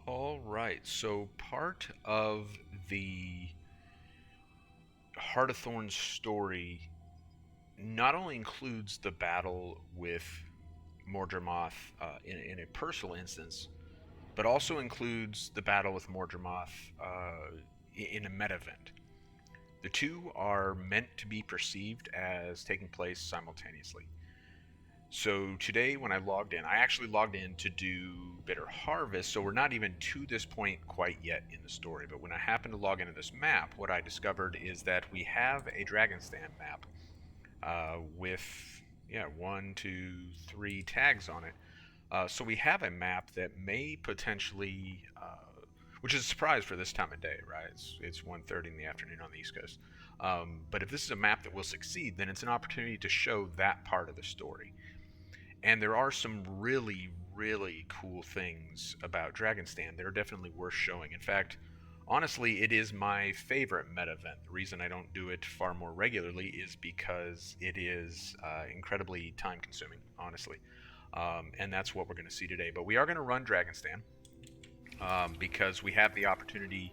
All right, so part of the Heart of Thorns story not only includes the battle with Mordremoth in a personal instance, but also includes the battle with Mordremoth in a meta event. The two are meant to be perceived as taking place simultaneously. So today, when I logged in, I actually logged in to do Bitter Harvest, so we're not even to this point quite yet in the story. But when I happened to log into this map, what I discovered is that we have a Dragonstand map with, yeah, one, two, three tags on it. So we have a map that may potentially, which is a surprise for this time of day, right? It's 1:30 in the afternoon on the East Coast. But if this is a map that will succeed, then it's an opportunity to show that part of the story. And there are some really, really cool things about Dragonstand that are definitely worth showing. In fact, honestly, it is my favorite meta event. The reason I don't do it far more regularly is because it is incredibly time consuming, honestly. And that's what we're going to see today. But we are going to run Dragonstand because we have the opportunity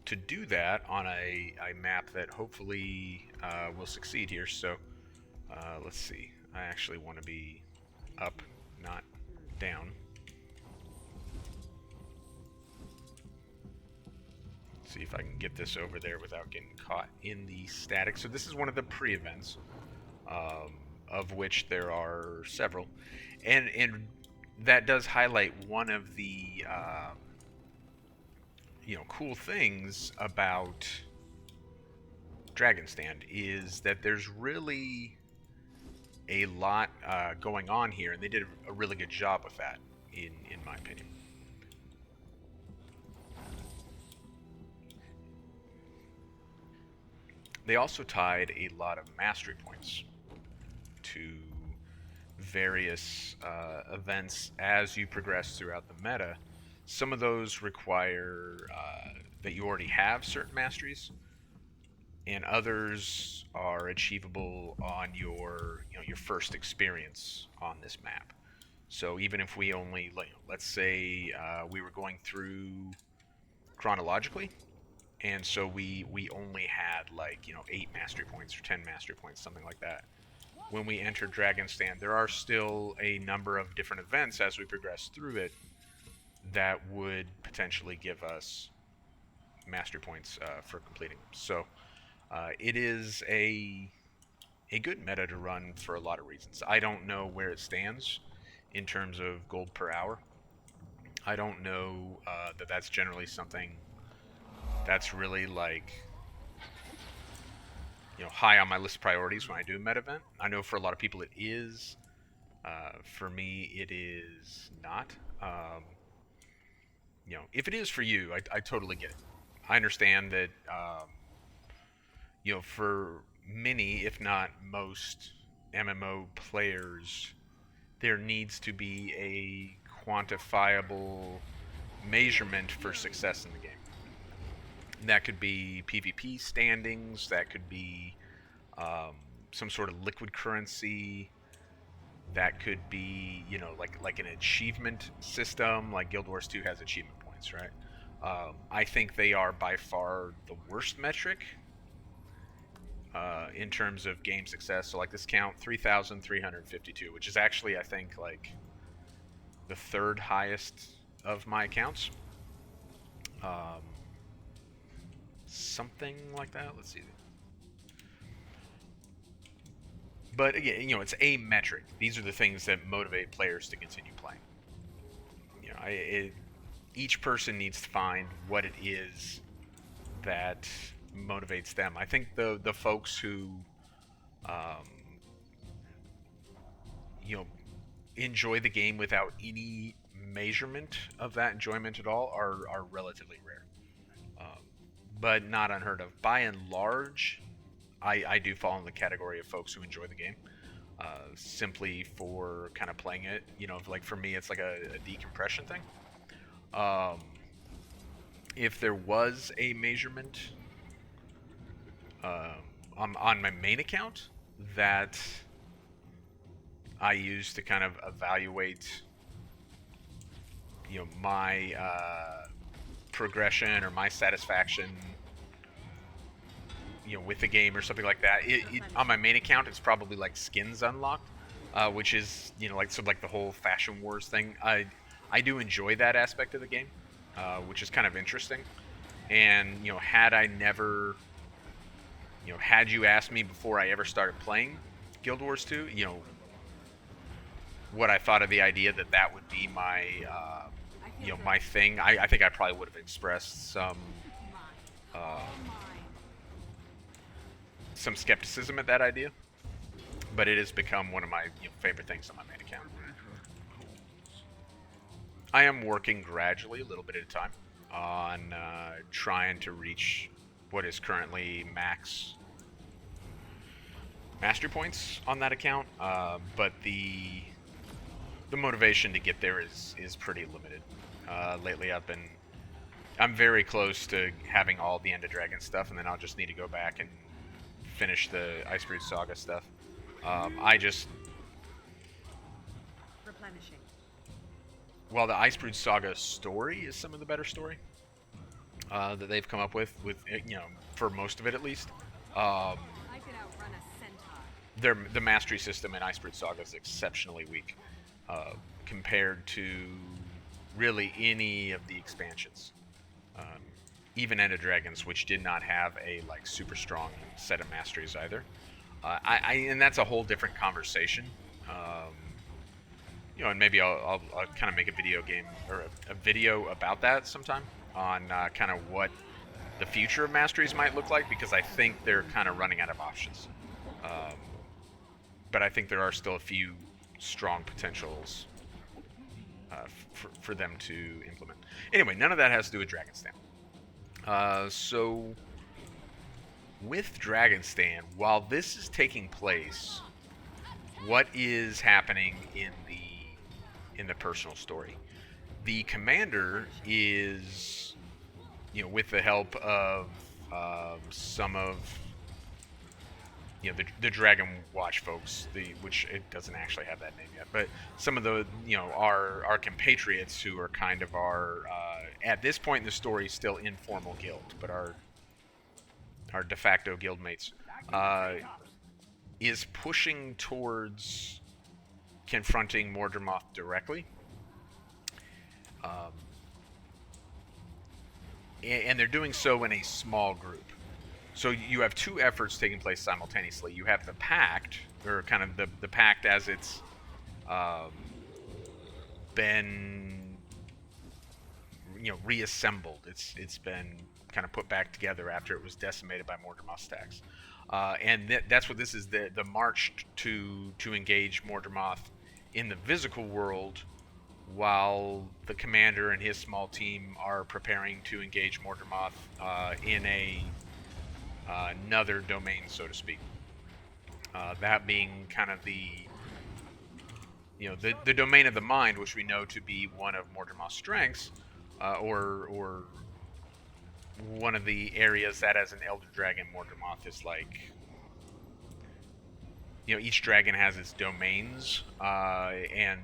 to do that on a map that hopefully will succeed here. So let's see. I actually want to be up, not down. See if I can get this over there without getting caught in the static. So this is one of the pre-events, of which there are several, and that does highlight one of the cool things about Dragonstand is that there's really a lot going on here, and they did a really good job with that, in my opinion. They also tied a lot of mastery points to various events as you progress throughout the meta. Some of those require that you already have certain masteries, and others are achievable on your first experience on this map. So even if we only, let's say we were going through chronologically, and so we only had, like, 8 mastery points or 10 mastery points, something like that. When we enter Dragonstand, there are still a number of different events as we progress through it that would potentially give us mastery points for completing them. So it is a good meta to run for a lot of reasons. I don't know where it stands in terms of gold per hour. I don't know that that's generally something that's really, like, high on my list of priorities when I do a meta event. I know for a lot of people it is. For me, it is not. If it is for you, I totally get it. I understand that, for many, if not most, MMO players, there needs to be a quantifiable measurement for success in the game. And that could be PvP standings, that could be um, some sort of liquid currency, that could be, like an achievement system, like Guild Wars 2 has achievement points, right? I think they are by far the worst metric in terms of game success. So, like, this count 3,352, which is actually, I think, like the third highest of my accounts. Um, Something like that. Let's see. But again, it's a metric. These are the things that motivate players to continue playing. Each person needs to find what it is that motivates them. I think the folks who, um, you know, enjoy the game without any measurement of that enjoyment at all are relatively rare, um, but not unheard of. By and large, I do fall in the category of folks who enjoy the game. Simply for kind of playing it, like, for me, it's like a decompression thing. Um, if there was a measurement uh, on my main account that I use to kind of evaluate, my progression or my satisfaction with the game or something like that. On my main account, it's probably like skins unlocked, which is like the whole Fashion Wars thing. I do enjoy that aspect of the game, which is kind of interesting. And had I never, had you asked me before I ever started playing Guild Wars 2, what I thought of the idea that would be my, my thing, I think I probably would have expressed some skepticism at that idea, but it has become one of my favorite things on my main account. I am working gradually, a little bit at a time, on trying to reach what is currently max mastery points on that account, but the motivation to get there is pretty limited. Lately, I'm very close to having all the End of Dragon stuff, and then I'll just need to go back and finish the Icebreed Saga stuff. Replenishing. Well, the Icebreed Saga story is some of the better story that they've come up with for most of it at least. I could outrun a centaur. The mastery system in Icebreed Saga is exceptionally weak compared to really any of the expansions. Even End of Dragons, which did not have a super strong set of masteries either. And that's a whole different conversation. And maybe I'll kind of make a video game or a video about that sometime on kind of what the future of masteries might look like, because I think they're kind of running out of options. But I think there are still a few strong potentials for them to implement. Anyway, none of that has to do with Dragonstand. So with Dragonstand, while this is taking place, what is happening in the personal story? The commander is, with the help of some of the Dragon Watch folks, which it doesn't actually have that name yet, but some of the our compatriots who are kind of our at this point in the story still informal guild, but our de facto guild mates, is pushing towards confronting Mordramoth directly, and they're doing so in a small group. So you have two efforts taking place simultaneously. You have the Pact, or kind of the Pact as it's been reassembled. It's been kind of put back together after it was decimated by Mordramoth's attacks. And that's what this is, the march to engage Mordramoth in the physical world, while the commander and his small team are preparing to engage Mordramoth in another domain, so to speak. That being kind of the domain of the mind, which we know to be one of Mordramoth's strengths, or one of the areas that, as an Elder Dragon, Mordramoth is like. Each dragon has its domains, and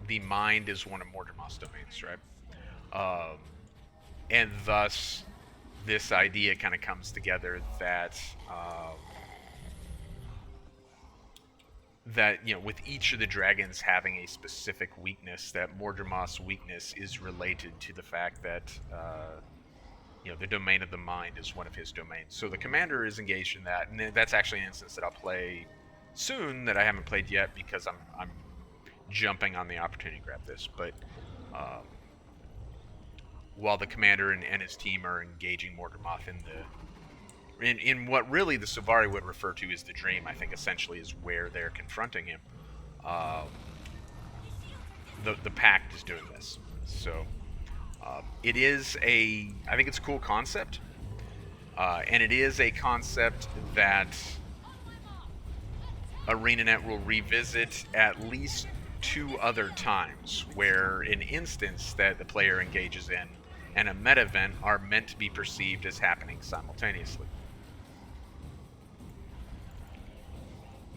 the mind is one of Mordramoth's domains, right? And thus, this idea kind of comes together that with each of the dragons having a specific weakness, that Mordramoth's weakness is related to the fact that the domain of the mind is one of his domains. So the commander is engaged in that, and that's actually an instance that I'll play soon that I haven't played yet, because I'm jumping on the opportunity to grab this. But while the commander and his team are engaging Mordramoth in what really the Suvari would refer to as the dream, I think essentially is where they're confronting him. The Pact is doing this. So it is I think it's a cool concept, and it is a concept that ArenaNet will revisit at least 2 other times, where an instance that the player engages in and a meta event are meant to be perceived as happening simultaneously.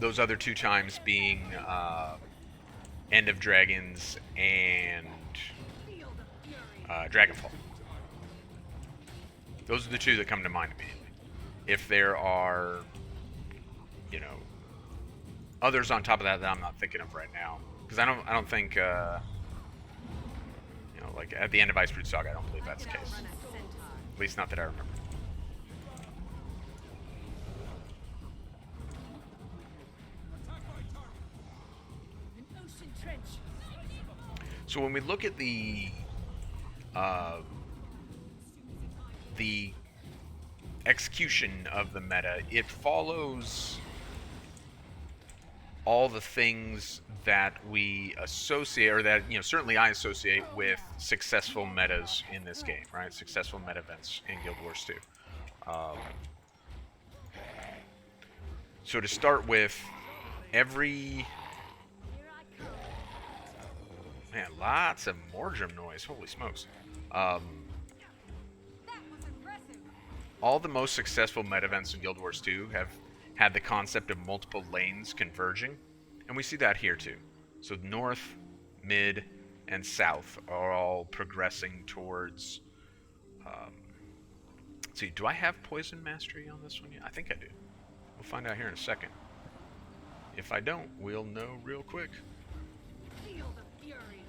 Those other 2 times being End of Dragons and Dragonfall. Those are the two that come to mind immediately. If there are, you know, others on top of that I'm not thinking of right now, because I don't think, you know, like at the end of Ice Root Saga, I don't believe that's the case. At least not that I remember. So when we look at the execution of the meta, it follows all the things that we associate, or that, you know, certainly I associate with successful metas in this game, right? Successful meta events in Guild Wars 2. So to start with, every... Man, lots of Mordrim noise. Holy smokes. All the most successful meta events in Guild Wars 2 have had the concept of multiple lanes converging, and we see that here too. So north, mid, and south are all progressing towards... let's see, do I have Poison Mastery on this one yet? I think I do. We'll find out here in a second. If I don't, we'll know real quick. Feel the fury.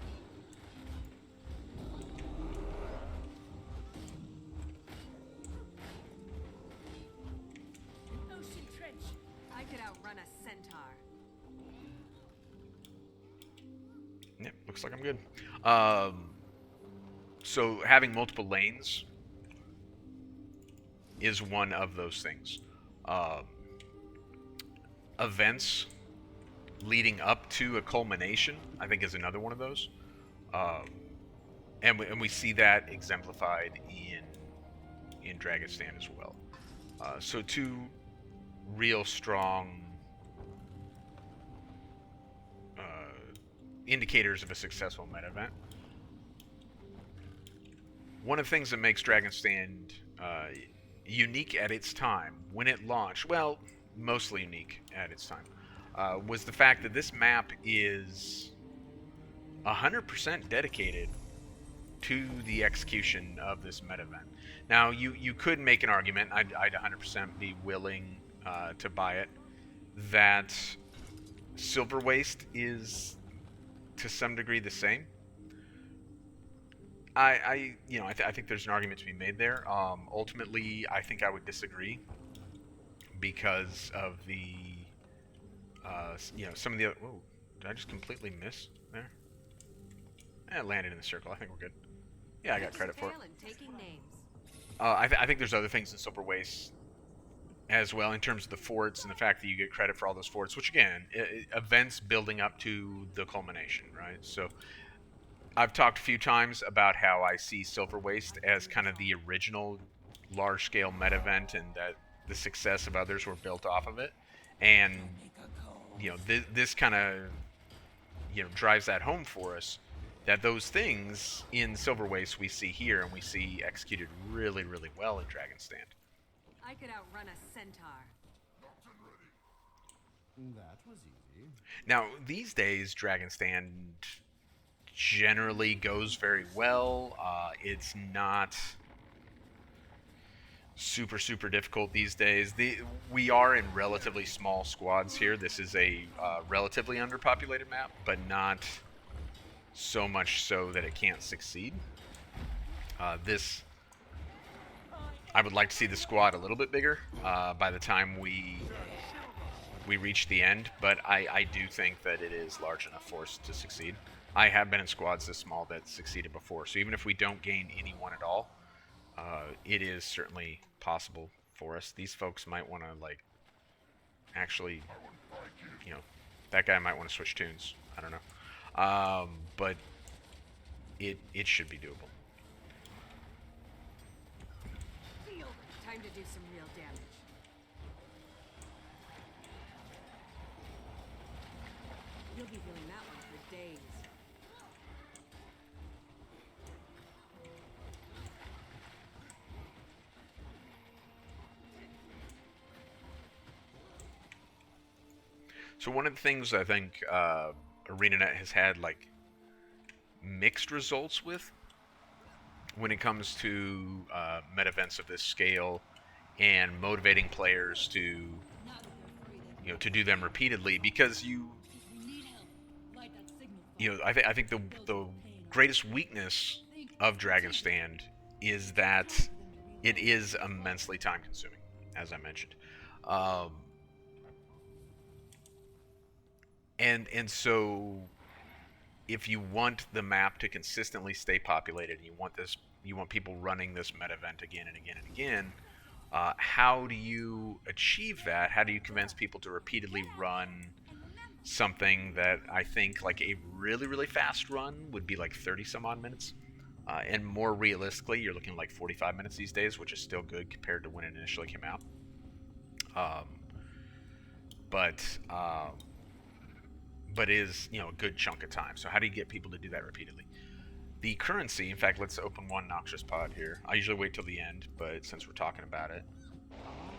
Ocean trench. I could outrun a centaur. Yep, looks like I'm good. So having multiple lanes is one of those things. Events leading up to a culmination, I think, is another one of those. And we see that exemplified in Dragonstand as well. So two real strong indicators of a successful meta event. One of the things that makes Dragonstand unique at its time, when it launched, well, mostly unique at its time, was the fact that this map is 100% dedicated to the execution of this meta event. Now, you could make an argument, I'd 100% be willing to buy it, that Silver Waste is to some degree the same. I think there's an argument to be made there. Ultimately, I think I would disagree because of the, some of the other... Whoa, did I just completely miss there? It landed in the circle. I think we're good. Yeah, I got credit for it. I think there's other things in Silver Waste as well, in terms of the forts and the fact that you get credit for all those forts, which again, events building up to the culmination, right? So I've talked a few times about how I see Silver Waste as kind of the original large-scale meta event, and that the success of others were built off of it. And this kind of drives that home for us, that those things in Silver Waste we see here, and we see executed really, really well in Dragonstand. I could outrun a centaur. That was easy. Now, these days, Dragonstand generally goes very well. It's not super, super difficult these days. We are in relatively small squads here. This is a relatively underpopulated map, but not so much so that it can't succeed. I would like to see the squad a little bit bigger by the time we reach the end, but I do think that it is large enough for us to succeed. I have been in squads this small that succeeded before, so even if we don't gain anyone at all, it is certainly possible for us. These folks might want to, actually, that guy might want to switch tunes. I don't know. But it should be doable. Time to do some real damage. You'll be feeling that one for days. So one of the things I think ArenaNet has had mixed results with when it comes to meta events of this scale and motivating players to to do them repeatedly, because I think the greatest weakness of Dragonstand is that it is immensely time consuming, as I mentioned. Um, and so if you want the map to consistently stay populated, and you want people running this meta event again and again and again, how do you achieve that? How do you convince people to repeatedly run something that I think like a really, really fast run would be like 30 some odd minutes? And more realistically, you're looking like 45 minutes these days, which is still good compared to when it initially came out. Um, but but is a good chunk of time. So how do you get people to do that repeatedly? The currency, in fact, let's open one noxious pod here. I usually wait till the end, but since we're talking about it.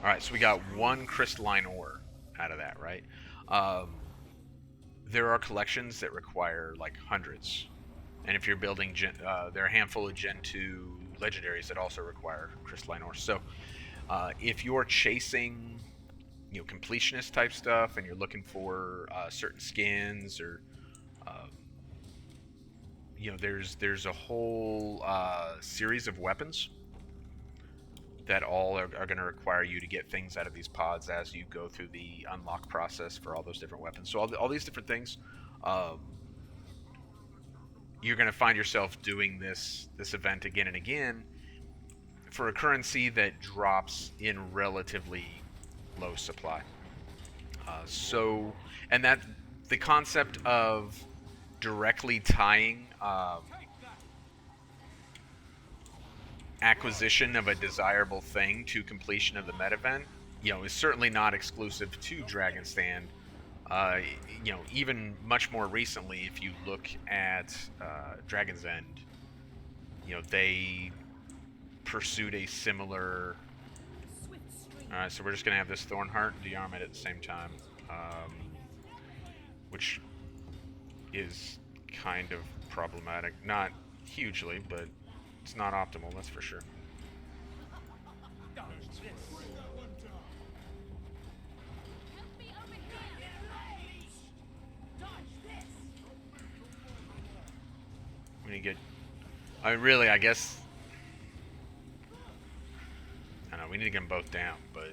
All right, so we got one crystalline ore out of that, right? There are collections that require like hundreds. And if you're building, there are a handful of Gen 2 legendaries that also require crystalline ore. So if you're chasing completionist type stuff and you're looking for certain skins or there's a whole series of weapons that all are going to require you to get things out of these pods as you go through the unlock process for all those different weapons. So all these different things, you're going to find yourself doing this event again and again for a currency that drops in relatively low supply. And that the concept of directly tying acquisition of a desirable thing to completion of the meta event, is certainly not exclusive to Dragonstand. Even much more recently, if you look at Dragon's End, they pursued a similar. Alright, so we're just going to have this Thorn Heart and dearm it at the same time, which is kind of problematic. Not hugely, but it's not optimal, that's for sure. When you get... I guess... I don't know, we need to get them both down, but...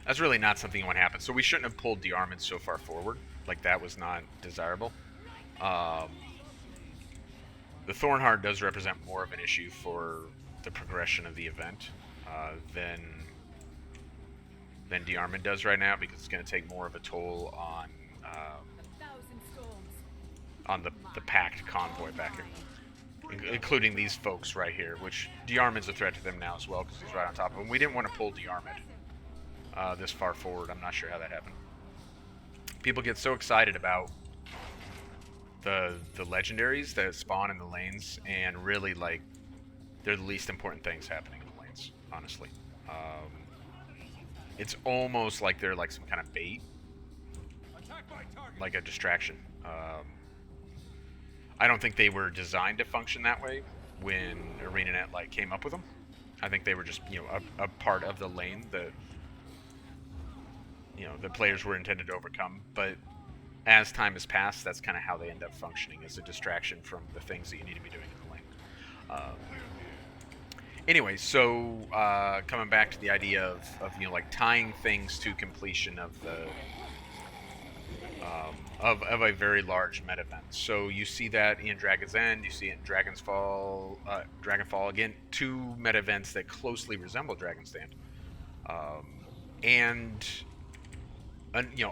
That's really not something you want to happen. So we shouldn't have pulled dearmament so far forward. Like, that was not desirable. The Thornheart does represent more of an issue for the progression of the event than dearmament does right now, because it's going to take more of a toll on the packed convoy back here, including these folks right here, which dearmament's a threat to them now as well because he's right on top of them. We didn't want to pull dearmament this far forward. I'm not sure how that happened. People get so excited about the legendaries that spawn in the lanes, and really, like, they're the least important things happening in the lanes, honestly. It's almost like they're like some kind of bait, like a distraction. I don't think they were designed to function that way when ArenaNet like came up with them. I think they were just a part of the lane that the players were intended to overcome. But as time has passed, that's kind of how they end up functioning, as a distraction from the things that you need to be doing in the lane. Anyway, so coming back to the idea of like tying things to completion of the of a very large meta event. So you see that in Dragon's End, you see it in Dragonfall again, two meta events that closely resemble Dragonstand, and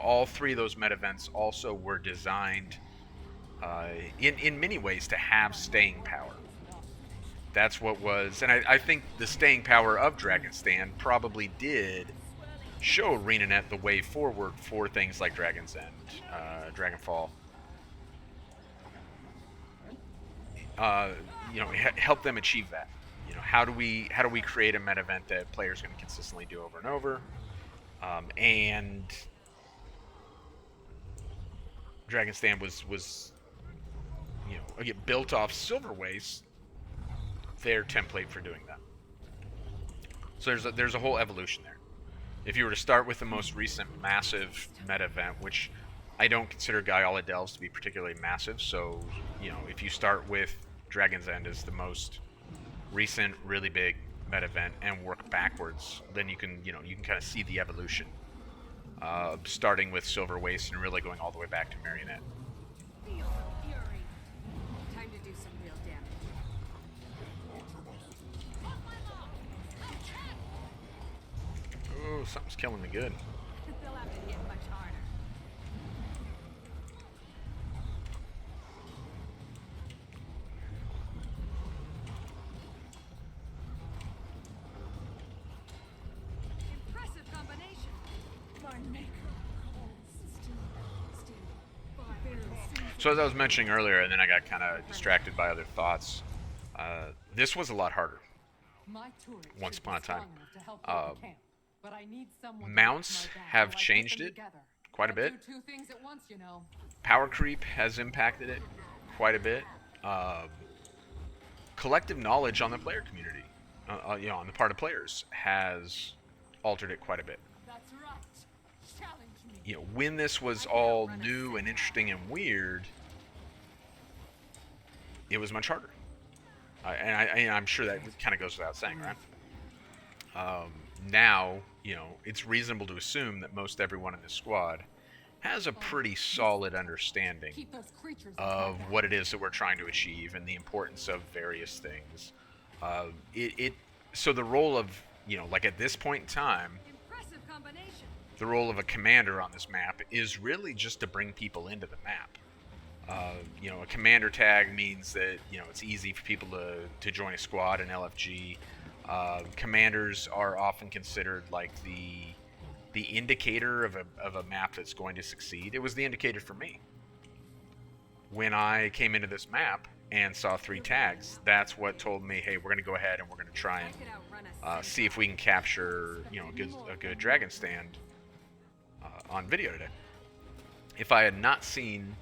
all three of those meta events also were designed in many ways to have staying power. That's what was, and I think the staying power of Dragonstand probably did show ArenaNet the way forward for things like Dragon's End, Dragonfall. Help them achieve that. How do we create a meta event that players can consistently do over and over, and Dragonstand was again built off Silver Waste, their template for doing that. So there's a whole evolution there. If you were to start with the most recent massive meta event, which I don't consider Gaiala Delves to be particularly massive, so if you start with Dragonstand as the most recent, really big meta event and work backwards, then you can kind of see the evolution, starting with Silver Waste and really going all the way back to Marionette. Feel the fury. Time to do some real damage. Oh, something's killing me good. They'll have to hit much harder. Impressive combination. My maker So as I was mentioning earlier, and then I got kind of distracted by other thoughts, this was a lot harder. Once upon a time. Mounts have changed it quite a bit. Power creep has impacted it quite a bit. Collective knowledge on the player community, on the part of players, has altered it quite a bit. When this was all new and interesting and weird, it was much harder. And I'm sure that kind of goes without saying, right? Now, it's reasonable to assume that most everyone in this squad has a pretty solid understanding of what it is that we're trying to achieve and the importance of various things. So the role of, like at this point in time, the role of a commander on this map is really just to bring people into the map. A commander tag means that it's easy for people to join a squad in LFG. Commanders are often considered like the indicator of a map that's going to succeed. It was the indicator for me. When I came into this map and saw 3 tags, that's what told me, hey, we're going to go ahead and we're going to try and see if we can capture a good Dragonstand on video today. If I had not seen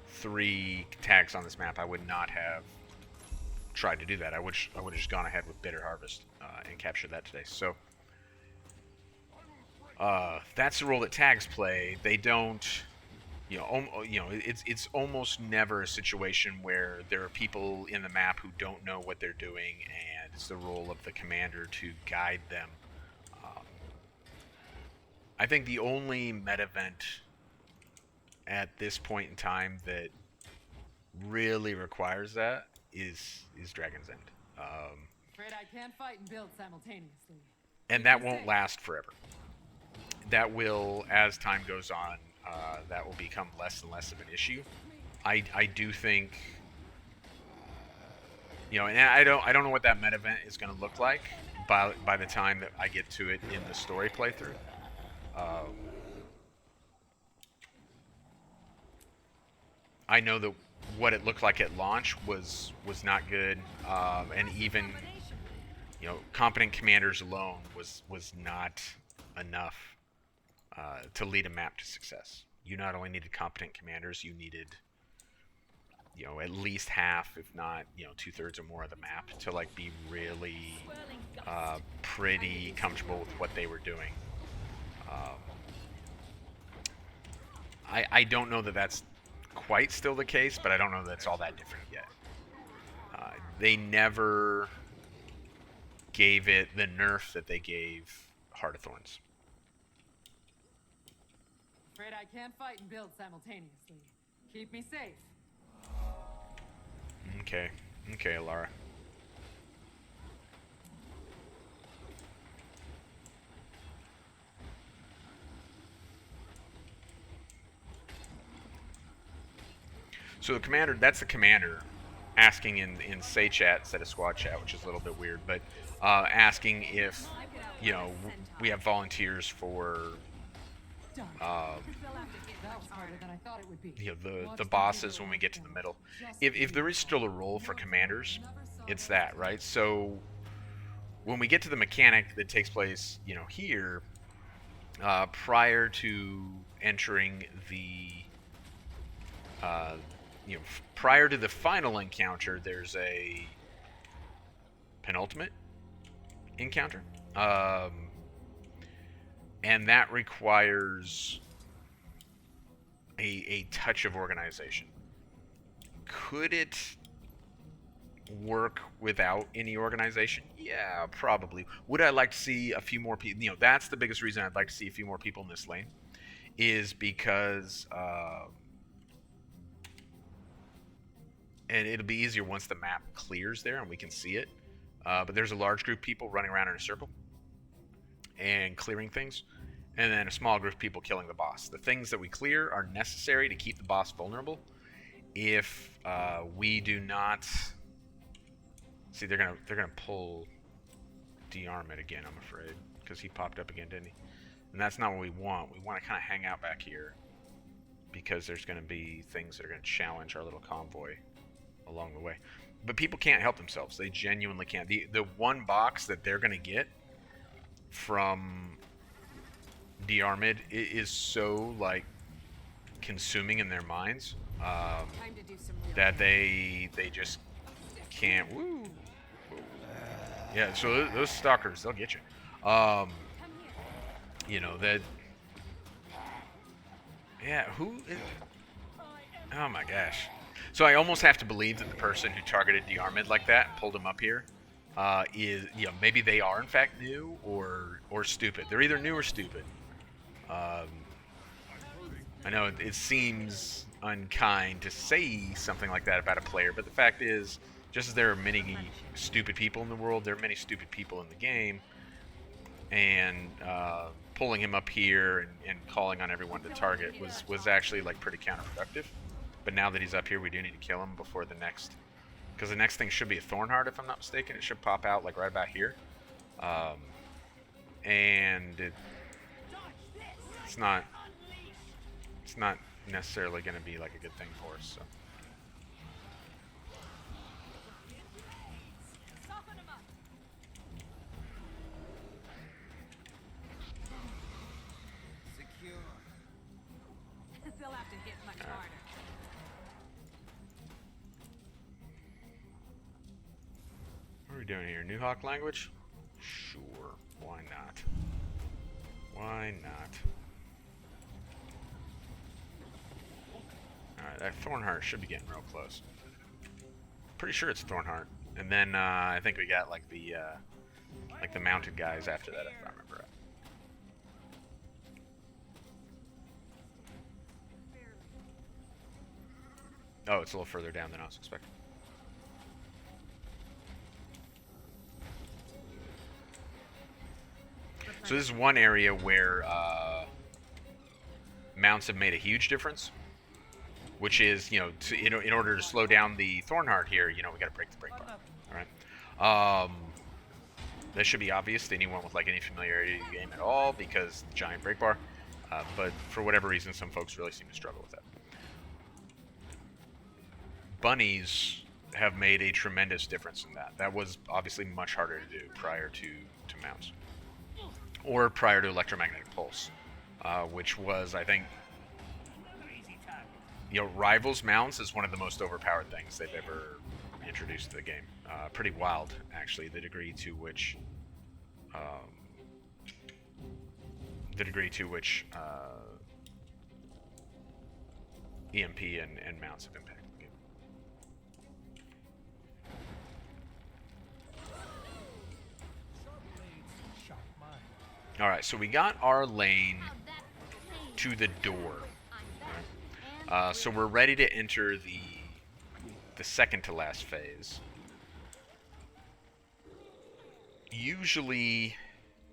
3 tags on this map, I would not have tried to do that. I would have just gone ahead with Bitter Harvest and captured that today. So that's the role that tags play. They don't, it's almost never a situation where there are people in the map who don't know what they're doing, and it's the role of the commander to guide them. I think the only meta event at this point in time that really requires that is Dragonstand. Afraid I can't fight and build simultaneously. And that won't last forever. That will, as time goes on, that will become less and less of an issue. I do think, and I don't know what that meta event is going to look like by the time that I get to it in the story playthrough. I know that what it looked like at launch was not good, and even competent commanders alone was not enough to lead a map to success. You not only needed competent commanders, you needed at least half, if not 2/3 or more of the map to be really pretty comfortable with what they were doing. I don't know that that's quite still the case, but I don't know that it's all that different yet. They never gave it the nerf that they gave Heart of Thorns. Afraid I can't fight and build simultaneously. Keep me safe. Okay, Alara. So the commander, that's the commander asking in say chat instead of squad chat, which is a little bit weird, but asking if we have volunteers for the bosses when we get to the middle. If there is still a role for commanders, it's that, right? So when we get to the mechanic that takes place here, prior to entering the prior to the final encounter, there's a penultimate encounter. And that requires a touch of organization. Could it work without any organization? Yeah, probably. Would I like to see a few more people? You know, that's the biggest reason I'd like to see a few more people in this lane, is because and it'll be easier once the map clears there and we can see it. But there's a large group of people running around in a circle and clearing things, and then a small group of people killing the boss. The things that we clear are necessary to keep the boss vulnerable. If we do not see, they're gonna pull de-arm it again, I'm afraid, because he popped up again, didn't he? And that's not what we want. We want to kind of hang out back here, because there's going to be things that are going to challenge our little convoy along the way. But people can't help themselves. They genuinely can't. The one box that they're going to get from de-armed is so, like, consuming in their minds that they just can't. Woo. Yeah, so those stalkers, they'll get you. You know, that... Yeah, who is... Oh my gosh. So I almost have to believe that the person who targeted de-armed like that and pulled him up here is, you know, maybe they are in fact new or stupid. They're either new or stupid. I know it seems unkind to say something like that about a player, but the fact is, just as there are many stupid people in the world, there are many stupid people in the game. And pulling him up here and calling on everyone to target was actually, like, pretty counterproductive. But now that he's up here, we do need to kill him before the next... Because the next thing should be a Thornheart, if I'm not mistaken. It should pop out, like, right about here. And it's not necessarily going to be, like, a good thing for us, so... They'll have to hit much harder. What are we doing here? New Hawk language? Sure. Why not? Why not? Alright, that Thornheart should be getting real close. Pretty sure it's Thornheart. And then I think we got like the mounted guys after that, if I remember right. Oh, it's a little further down than I was expecting. So this is one area where mounts have made a huge difference, which is, you know, in order to slow down the Thornheart here, you know, we got to break the break bar. All right. That should be obvious to anyone with like any familiarity with the game at all, because the giant break bar. But for whatever reason, some folks really seem to struggle with that. Bunnies have made a tremendous difference in that. That was obviously much harder to do prior to mounts, or prior to electromagnetic pulse, which was, I think, you know, Rivals mounts is one of the most overpowered things they've ever introduced to the game. Pretty wild, actually, the degree to which EMP and mounts have impacted the game. Alright, so we got our lane to the door. So we're ready to enter the second to last phase. Usually,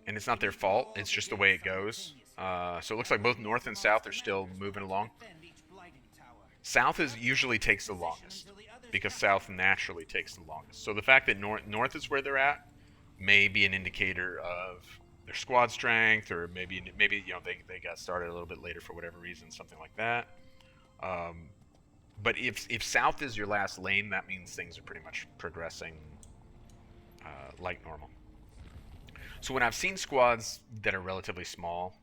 and it's not their fault, it's just the way it goes. So it looks like both north and south are still moving along. South usually takes the longest, because south naturally takes the longest. So the fact that north is where they're at may be an indicator of their squad strength, or maybe you know, they got started a little bit later for whatever reason, something like that. But if south is your last lane, that means things are pretty much progressing like normal. So when I've seen squads that are relatively small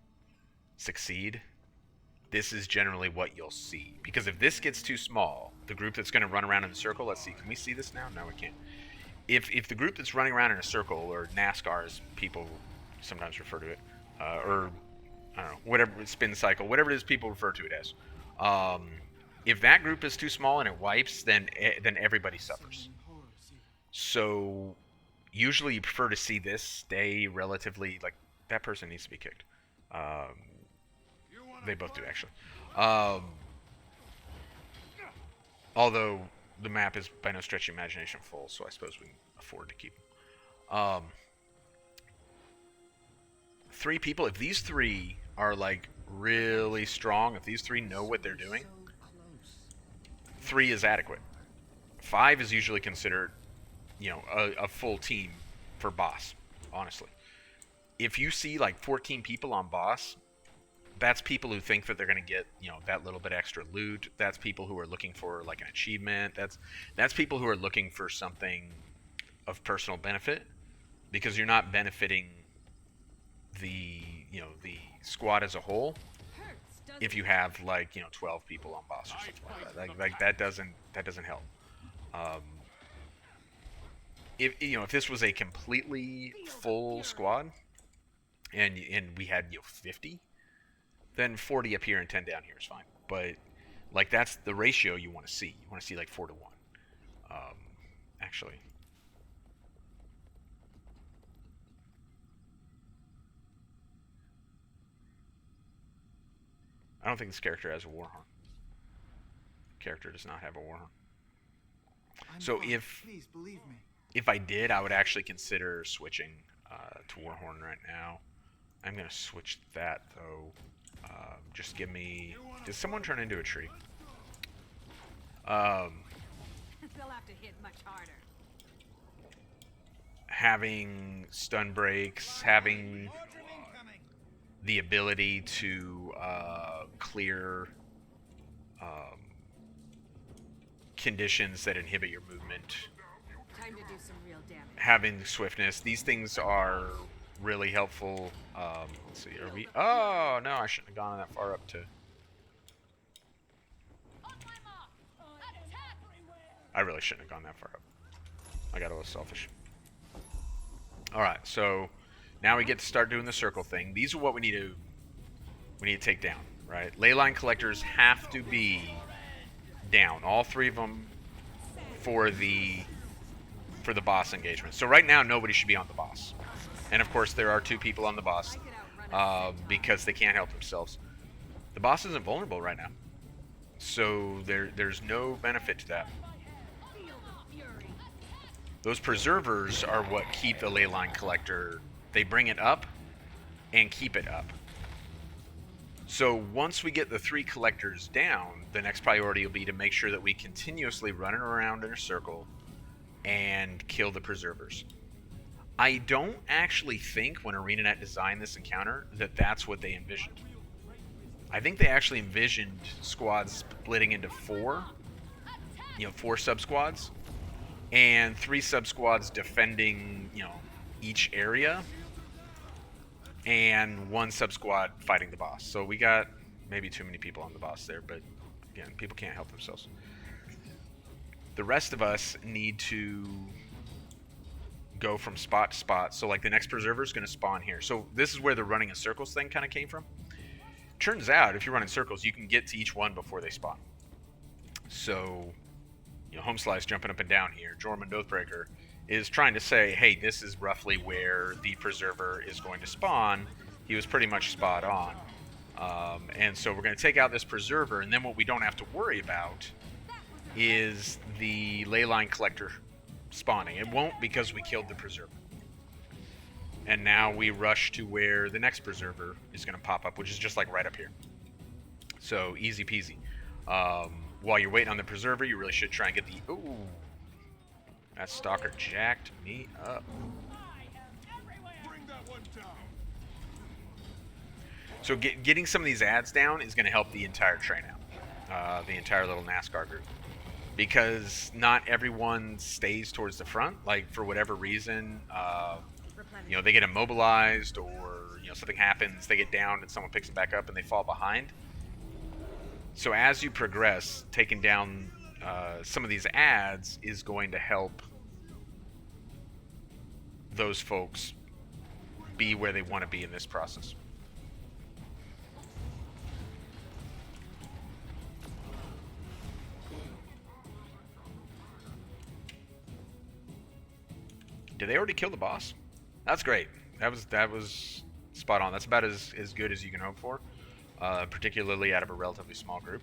succeed, this is generally what you'll see. Because if this gets too small, the group that's going to run around in the circle, let's see, can we see this now? No, we can't. if the group that's running around in a circle, or NASCAR as people sometimes refer to it, or I don't know, whatever, spin cycle, whatever it is people refer to it as. If that group is too small and it wipes, then everybody suffers. So usually you prefer to see this stay relatively, like, that person needs to be kicked. They both do, actually. Although the map is by no stretch of imagination full, so I suppose we can afford to keep them. 3 people, if these 3 are like really strong, if these 3 know what they're doing, 3 is adequate. 5 is usually considered, you know, a full team for boss, honestly. If you see like 14 people on boss, that's people who think that they're going to get, you know, that little bit extra loot. That's people who are looking for like an achievement. That's people who are looking for something of personal benefit, because you're not benefiting the, you know, the squad as a whole if you have like, you know, 12 people on boss or something like that. Like that doesn't help. If, you know, if this was a completely full squad and we had, you know, 50, then 40 up here and 10 down here is fine. But like that's the ratio you want to see. You want to see like 4 to 1. Actually, I don't think this character has a warhorn. Character does not have a warhorn. So if I did, I would actually consider switching to warhorn right now. I'm gonna switch that though. Just give me. Did someone turn into a tree? They'll have to hit much harder. Having stun breaks, having the ability to clear conditions that inhibit your movement, Time to do some real damage. having swiftness, these things are really helpful. Let's see, are we? Oh no, I shouldn't have gone that far up to. I really shouldn't have gone that far up. I got a little selfish. Alright, so now we get to start doing the circle thing. These are what we need to take down, right? Leyline collectors have to be down, all 3 of them, for the boss engagement. So right now nobody should be on the boss, and of course there are 2 people on the boss because they can't help themselves. The boss isn't vulnerable right now, so there's no benefit to that. Those preservers are what keep the leyline collector. They bring it up and keep it up. So once we get the 3 collectors down, the next priority will be to make sure that we continuously run around in a circle and kill the preservers. I don't actually think when ArenaNet designed this encounter that that's what they envisioned. I think they actually envisioned squads splitting into 4, you know, 4 sub-squads, and 3 sub-squads defending, you know, each area, and 1 sub-squad fighting the boss. So we got maybe too many people on the boss there, but again, people can't help themselves. The rest of us need to go from spot to spot. So like the next preserver is going to spawn here. So this is where the running in circles thing kind of came from. Turns out if you run in circles, you can get to each one before they spawn. So, you know, Homeslice jumping up and down here, Jormund Oathbreaker is trying to say, hey, this is roughly where the preserver is going to spawn. He was pretty much spot on. And so we're going to take out this preserver, and then what we don't have to worry about is the leyline collector spawning. It won't, because we killed the preserver. And now we rush to where the next preserver is going to pop up, which is just like right up here. So easy peasy. While you're waiting on the preserver, you really should try and get the... Ooh. That stalker jacked me up. So getting some of these ads down is going to help the entire train out. The entire little NASCAR group. Because not everyone stays towards the front. Like, for whatever reason, you know, they get immobilized, or, you know, something happens, they get down and someone picks them back up and they fall behind. So as you progress, taking down some of these ads is going to help those folks be where they want to be in this process. Did they already kill the boss? That's great. That was spot on. That's about as good as you can hope for, particularly out of a relatively small group.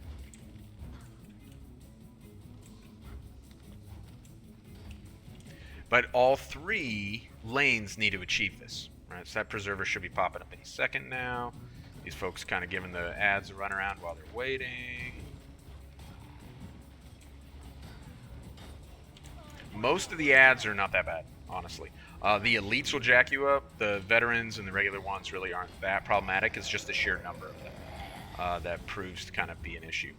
But all 3 lanes need to achieve this. Right? So that preserver should be popping up any second now. These folks kind of giving the ads a run around while they're waiting. Most of the ads are not that bad, honestly. The elites will jack you up. The veterans and the regular ones really aren't that problematic. It's just the sheer number of them that proves to kind of be an issue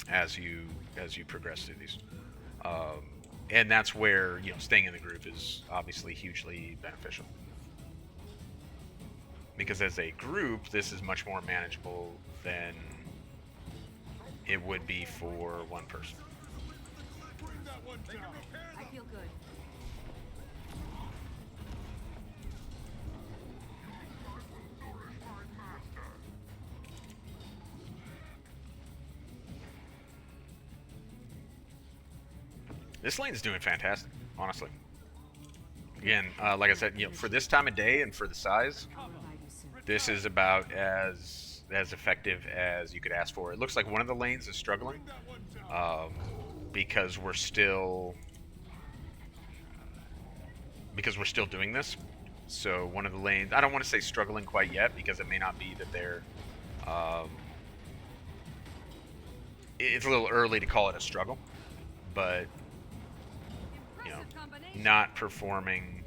as you progress through these. And that's where, you know, staying in the group is obviously hugely beneficial. Because as a group, this is much more manageable than it would be for one person. I feel good. This lane's doing fantastic, honestly. Again, like I said, you know, for this time of day and for the size, this is about as effective as you could ask for. It looks like one of the lanes is struggling because we're still doing this. So one of the lanes, I don't want to say struggling quite yet because it may not be that they're. It's a little early to call it a struggle, but you know, not performing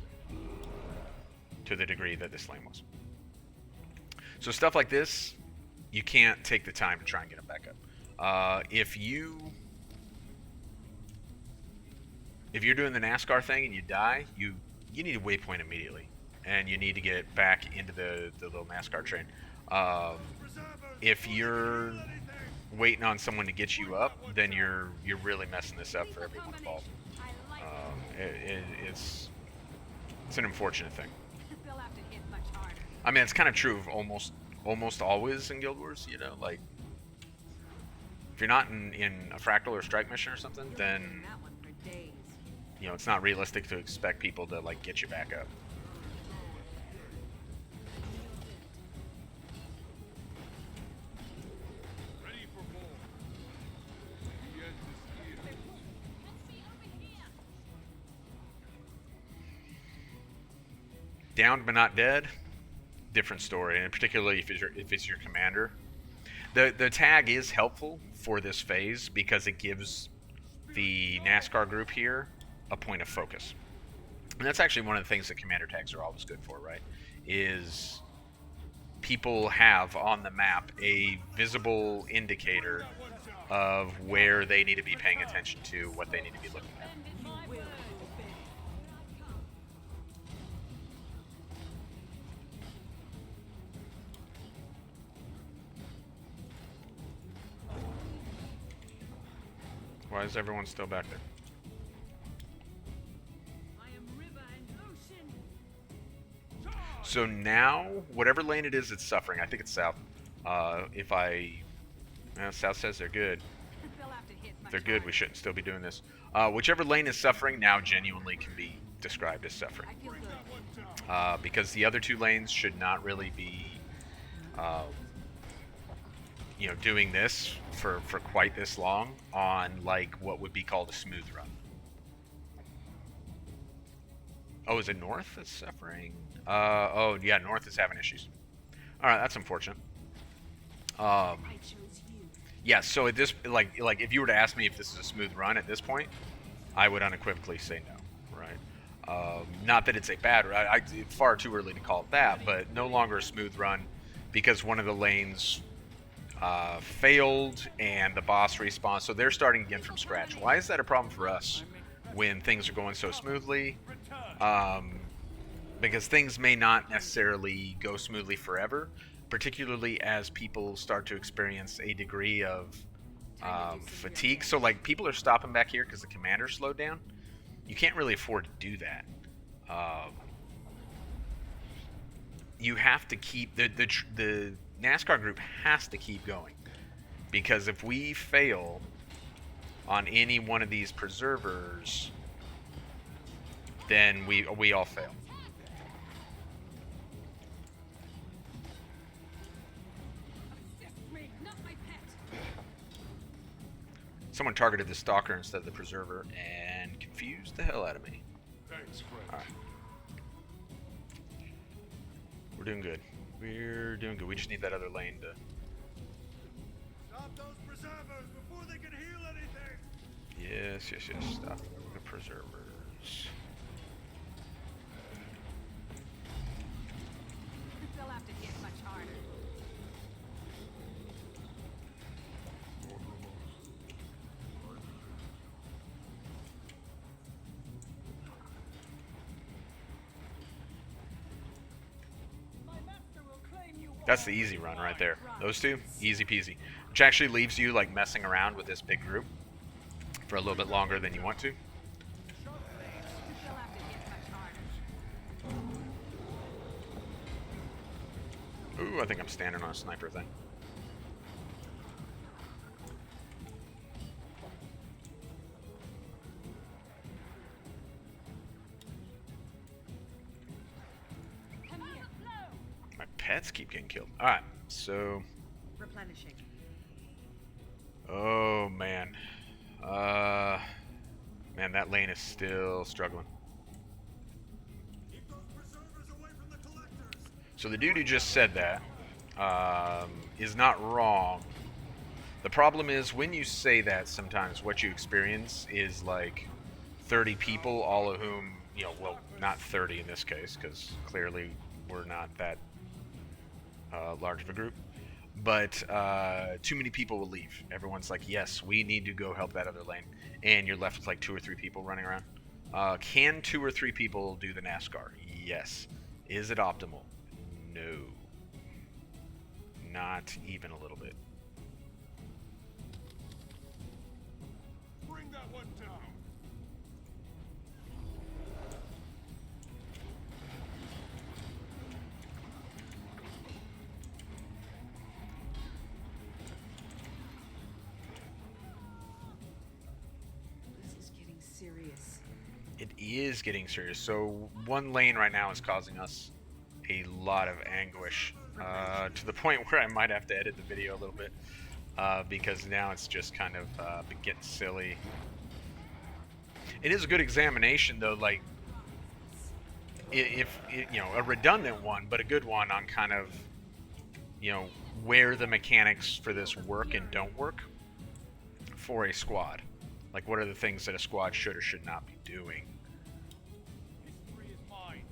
to the degree that this lane was. So stuff like this, you can't take the time to try and get them back up. If you're doing the NASCAR thing and you die, you need a waypoint immediately, and you need to get back into the little NASCAR train. If you're waiting on someone to get you up, then you're really messing this up for everyone involved. It's an unfortunate thing. They'll have to hit much harder. I mean, it's kind of true of almost always in Guild Wars. You know, like if you're not in a fractal or strike mission or something, then That one for days. you know it's not realistic to expect people to like get you back up. Downed but not dead, different story, and particularly if it's your commander. The tag is helpful for this phase because it gives the NASCAR group here a point of focus. And that's actually one of the things that commander tags are always good for, right? Is people have on the map a visible indicator of where they need to be paying attention to, what they need to be looking at. Why is everyone still back there? So now, whatever lane it is, it's suffering. I think it's south. South says they're good. They'll have to hit If much they're good, we harder. shouldn't still be doing this. Whichever lane is suffering now genuinely can be described as suffering. I feel good. Because the other 2 lanes should not really be, doing this for quite this long on like what would be called a smooth run. Oh, is it North that's suffering? Oh yeah, North is having issues. All right, that's unfortunate. I chose you. Yeah, so at this, like if you were to ask me if this is a smooth run at this point, I would unequivocally say no, right? Not that it's a bad run. It's far too early to call it that, but no longer a smooth run because one of the lanes failed and the boss respawned, so they're starting again from scratch. Why is that a problem for us when things are going so smoothly? Because things may not necessarily go smoothly forever, particularly as people start to experience a degree of fatigue. So like people are stopping back here because the commander slowed down. You can't really afford to do that. You have to keep the NASCAR group has to keep going, because if we fail on any one of these preservers, then we all fail. Someone targeted the stalker instead of the preserver and confused the hell out of me. Thanks, friend. All right. We're doing good. We're doing good. We just need that other lane to... Stop those preservers before they can heal anything! Yes. Stop the preservers. They'll have to hit much harder. That's the easy run right there. Those two, easy peasy. Which actually leaves you like messing around with this big group for a little bit longer than you want to. They'll have to hit much harder. Ooh, I think I'm standing on a sniper thing. Come here. My pets keep getting killed. Alright, so... Replenishing. Oh, man. Man, that lane is still struggling. Keep those preservers away from the collectors! So the dude who just said that is not wrong. The problem is when you say that, sometimes what you experience is like 30 people, all of whom, you know, well, not 30 in this case, because clearly we're not that large of a group. But too many people will leave. Everyone's like, yes, we need to go help that other lane. And you're left with like 2 or 3 people running around. Can 2 or 3 people do the NASCAR? Yes. Is it optimal? No. Not even a little bit. Bring that one down! This is getting serious. It is getting serious. So one lane right now is causing us a lot of anguish, to the point where I might have to edit the video a little bit, because now it's just kind of getting silly. It is a good examination, though, like, if you know, a redundant one, but a good one on kind of, you know, where the mechanics for this work and don't work for a squad. Like, what are the things that a squad should or should not be doing? History is mine.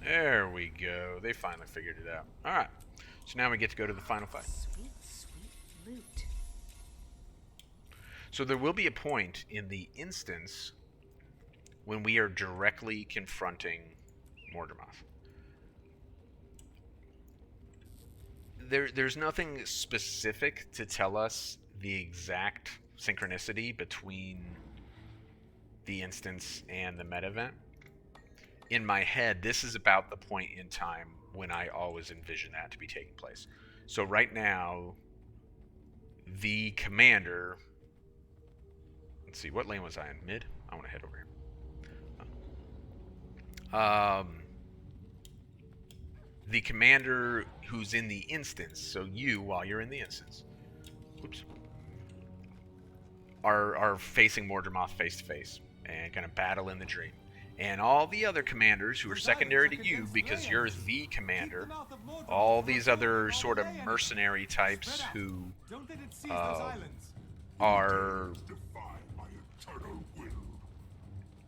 There we go. They finally figured it out. Alright. So now we get to go to the final fight. Sweet, sweet loot. So there will be a point in the instance when we are directly confronting Mordermoth. There's nothing specific to tell us the exact synchronicity between the instance and the meta event. In my head, this is about the point in time when I always envision that to be taking place. So right now, the commander... Let's see, what lane was I in? Mid? I want to head over here. The commander who's in the instance, so you, while you're in the instance, oops, are facing Mordermoth face to face and gonna battle in the dream. And all the other commanders who are secondary to you, because you're the commander, all these other sort of mercenary types who are...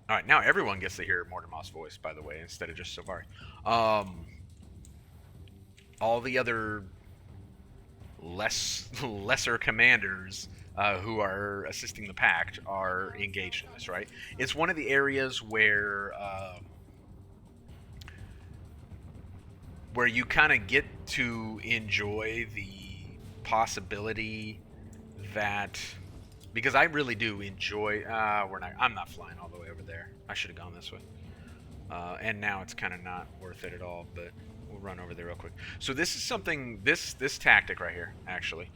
Alright, now everyone gets to hear Mordermoth's voice, by the way, instead of just Silvari. All the other lesser commanders who are assisting the Pact are engaged in this, right? It's one of the areas where you kind of get to enjoy the possibility that because I really do enjoy. I'm not flying all the way over there. I should have gone this way. And now it's kind of not worth it at all. But we'll run over there real quick. So this is something. This tactic right here actually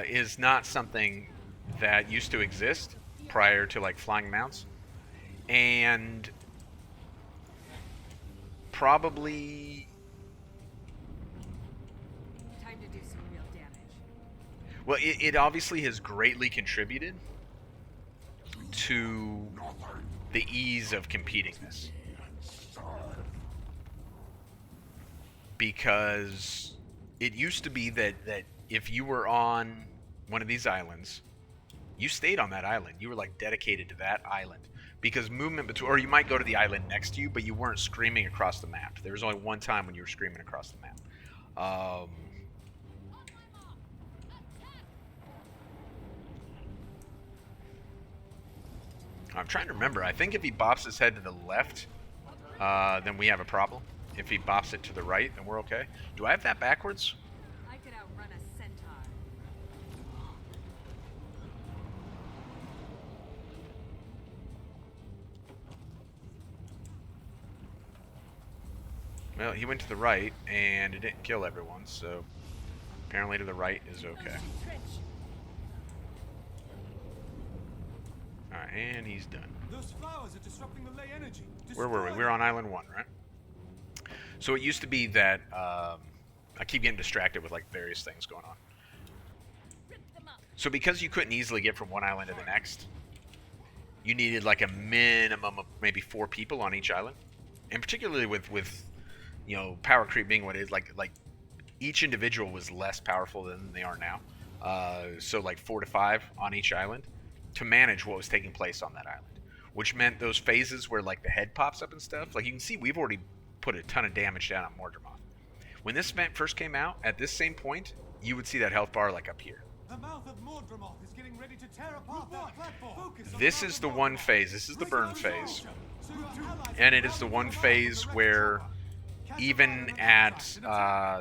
is not something that used to exist prior to like flying mounts, and probably. Time to do some real damage. Well, it obviously has greatly contributed to the ease of competing this. Because it used to be that if you were on one of these islands, you stayed on that island. You were like dedicated to that island. Because movement between, or you might go to the island next to you, but you weren't screaming across the map. There was only one time when you were screaming across the map. I'm trying to remember. I think if he bops his head to the left, then we have a problem. If he bops it to the right, then we're okay. Do I have that backwards? I could outrun a centaur. Well, he went to the right, and it didn't kill everyone, so apparently to the right is okay. Alright, and he's done. Those flowers are disrupting the ley energy. Where were we? We were on Island 1, right? So it used to be that, I keep getting distracted with like various things going on. So because you couldn't easily get from one island to the next, you needed like a minimum of maybe 4 people on each island. And particularly with you know, power creep being what it is, like each individual was less powerful than they are now. So like 4 to 5 on each island to manage what was taking place on that island. Which meant those phases where like the head pops up and stuff, like you can see we've already put a ton of damage down on Mordramoth. When this event first came out, at this same point, you would see that health bar like up here. The mouth of Mordramoth is getting ready to tear apart that platform. This is the one phase, this is the burn phase. And it is the one phase where even at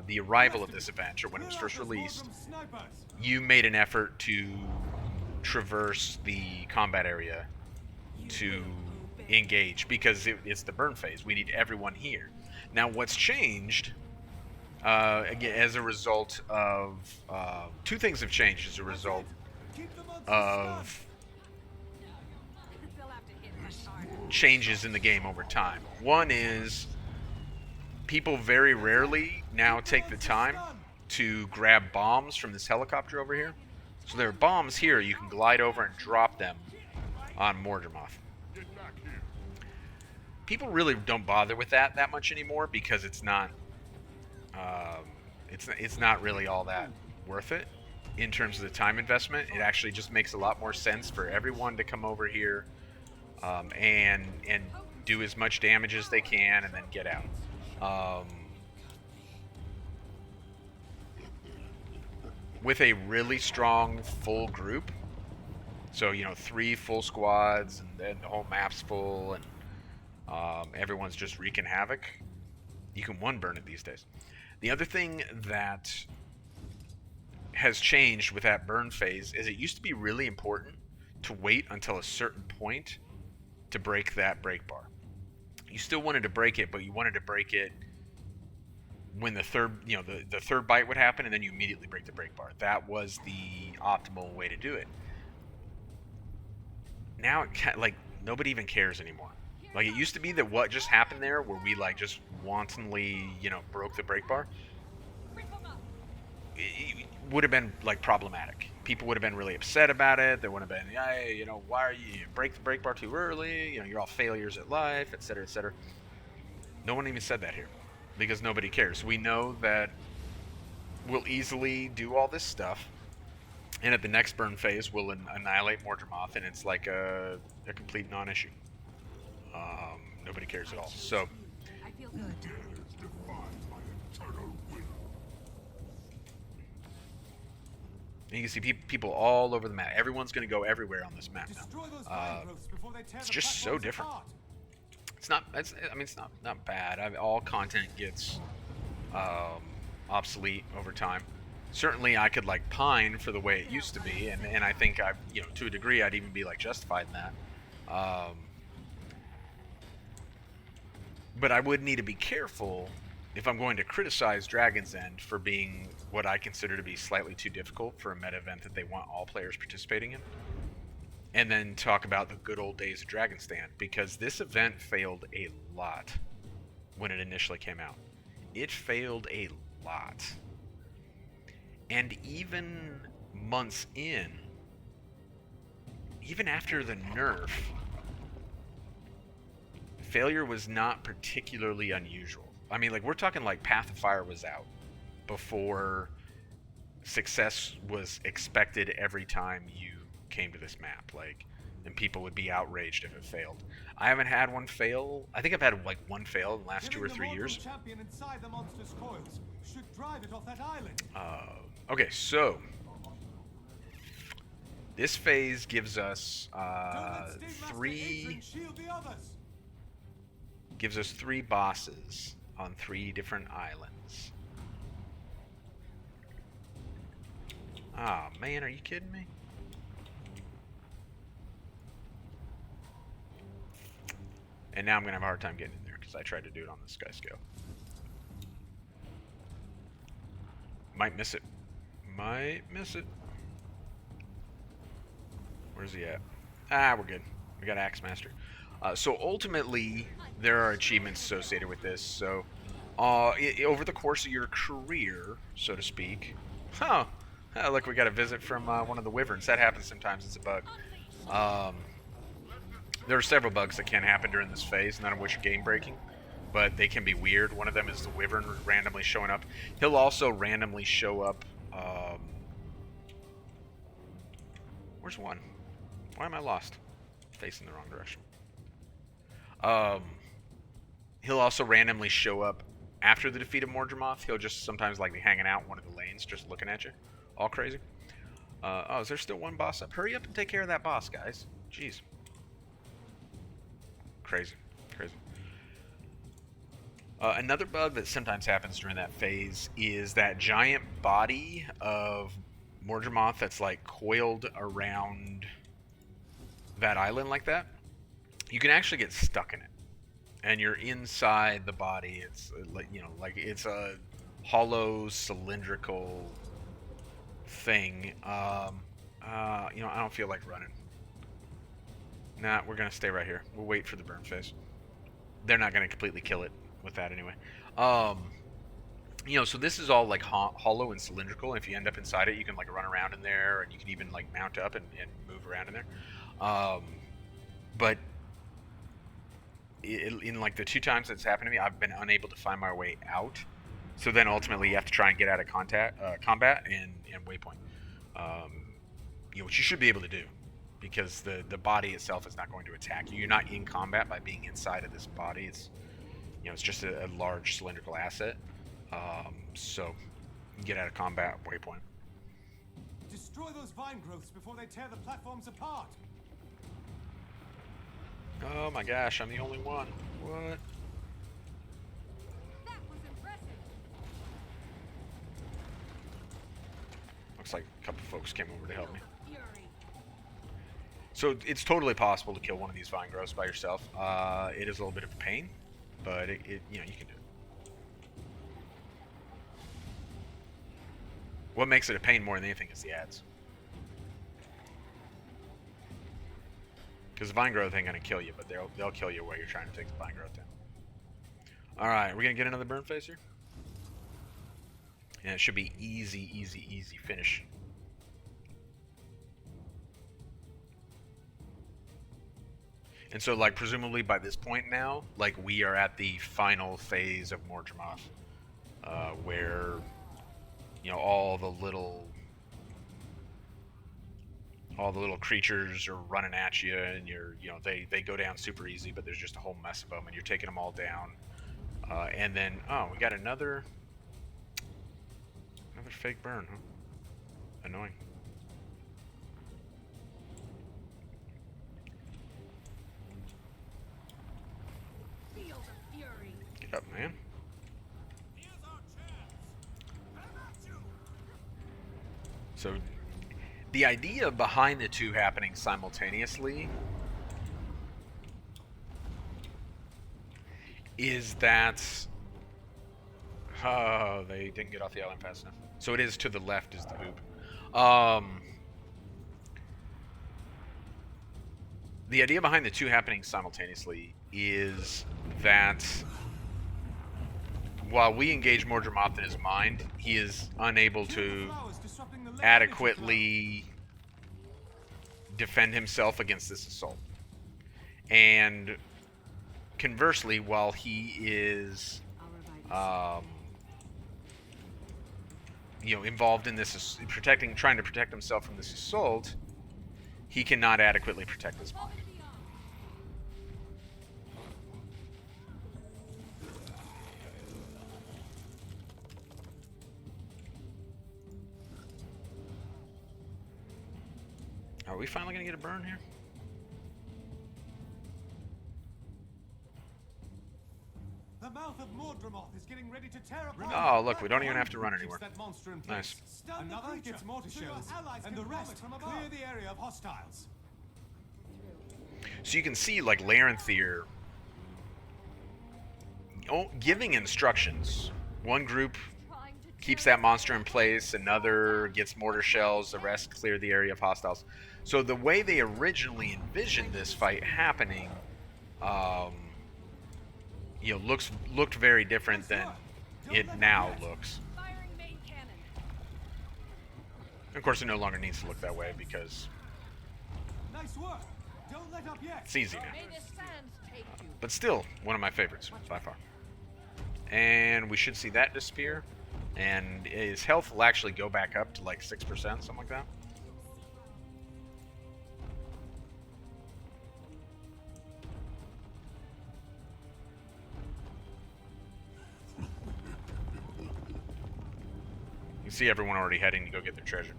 the arrival of this event, or when it was first released, you made an effort to traverse the combat area to engage, because it's the burn phase. We need everyone here. Now what's changed, again, as a result of, 2 things have changed as a result of They'll have to hit much harder. changes in the game over time. One is people very rarely now take the time to grab bombs from this helicopter over here. So there are bombs here, you can glide over and drop them on Mordramoth. People really don't bother with that much anymore, because it's not it's not really all that worth it in terms of the time investment. It actually just makes a lot more sense for everyone to come over here and do as much damage as they can and then get out. With a really strong full group, so you know, 3 full squads and then the whole map's full and everyone's just wreaking havoc, you can one burn it these days. The other thing that has changed with that burn phase is it used to be really important to wait until a certain point to break that break bar. You still wanted to break it, but you wanted to break it when the third, you know, the third bite would happen, and then you immediately break the break bar. That was the optimal way to do it. Now it like nobody even cares anymore. Like, it used to be that what just happened there, where we like just wantonly, you know, broke the break bar, it would have been like problematic. People would have been really upset about it. There would have been, hey, you know, why are you break the break bar too early? You know, you're all failures at life, etc., etc. No one even said that here, because nobody cares. We know that we'll easily do all this stuff, and at the next burn phase, we'll annihilate Mordramoth, and it's like a complete non-issue. Nobody cares at all. So, I feel good. you can see people all over the map. Everyone's going to go everywhere on this map now. It's just so different. It's not. I mean, it's not bad. All content gets obsolete over time. certainly I could like pine for the way it used to be, and I think I, you know, to a degree I'd even be like justified in that. But I would need to be careful if I'm going to criticize Dragonstand for being what I consider to be slightly too difficult for a meta event that they want all players participating in, and then talk about the good old days of Dragonstand, because this event failed a lot when it initially came out. It failed a lot. And even months in, even after the nerf, failure was not particularly unusual. I mean, like, we're talking like Path of Fire was out before success was expected every time you came to this map. Like, and people would be outraged if it failed. I haven't had one fail. I think I've had like one fail in the last 2 or 3 years. Champion inside the monster's coils should drive it off that island. Okay, so this phase gives us three bosses on 3 different islands. Ah, man, are you kidding me? And now I'm gonna have a hard time getting in there because I tried to do it on the sky scale. Might miss it. Might miss it. Where's he at? Ah, we're good. We got Axe Master. So ultimately, there are achievements associated with this. So over the course of your career, so to speak. Huh. Look, we got a visit from one of the wyverns. That happens sometimes. It's a bug. There are several bugs that can happen during this phase, none of which are game-breaking, but they can be weird. One of them is the wyvern randomly showing up. He'll also randomly show up. Where's one? Why am I lost? Facing the wrong direction. He'll also randomly show up after the defeat of Mordremoth. He'll just sometimes like be hanging out in one of the lanes, just looking at you, all crazy. Oh, is there still one boss up? Hurry up and take care of that boss, guys. Jeez. Crazy. Another bug that sometimes happens during that phase is that giant body of Mordremoth that's like coiled around that island like that. You can actually get stuck in it, and you're inside the body. It's like, you know, like it's a hollow cylindrical thing. You know, I don't feel like running. Nah, we're gonna stay right here. We'll wait for the burn phase. They're not gonna completely kill it with that anyway. You know, so this is all like hollow and cylindrical. If you end up inside it, you can like run around in there, and you can even like mount up and move around in there. But in like the 2 times that's happened to me, I've been unable to find my way out. So then ultimately you have to try and get out of combat and waypoint. You know, which you should be able to do, because the body itself is not going to attack you. You're not in combat by being inside of this body. It's, you know, it's just a large cylindrical asset. So you get out of combat, waypoint. Destroy those vine growths before they tear the platforms apart. Oh my gosh, I'm the only one. What? That was impressive. Looks like a couple folks came over to help me. Fury. So it's totally possible to kill one of these vine growths by yourself. It is a little bit of a pain, but it you know, you can do it. What makes it a pain more than anything is the ads. Because the vine growth ain't gonna kill you, but they'll kill you while you're trying to take the vine growth down. All right, we're gonna get another burn phase here, and it should be easy finish. And so, like, presumably by this point now, like, we are at the final phase of Mordremoth, where, you know, all the little creatures are running at you, and you know, they go down super easy, but there's just a whole mess of them, and you're taking them all down. And then, oh, we got another fake burn, huh? Annoying. Field of Fury. Get up, man. Here's our chance. I'm at you. So the idea behind the two happening simultaneously is that they didn't get off the island fast enough. So it is to the left is the boop. The idea behind the two happening simultaneously is that while we engage Mordramoth in his mind, he is unable to adequately defend himself against this assault. And conversely, while he is involved in this, trying to protect himself from this assault, he cannot adequately protect his mind. Are we finally gonna get a burn here? The mouth of Mordramoth is getting ready to tear apart. Oh, look, we don't even have to run anymore. That monster in Nice. place. Another gets mortar shells, and the rest clear the area of hostiles. So you can see, like, Larenthir giving instructions. One group keeps that monster in place, another gets mortar shells, the rest clear the area of hostiles. So the way they originally envisioned this fight happening, looked very different than it now looks. Firing main cannon. Of course, it no longer needs to look that way because Nice work. Don't let up yet. it's easy now. May the sands take you. But still, one of my favorites by far. And we should see that disappear. And his health will actually go back up to like 6%, something like that. You see everyone already heading to go get their treasure.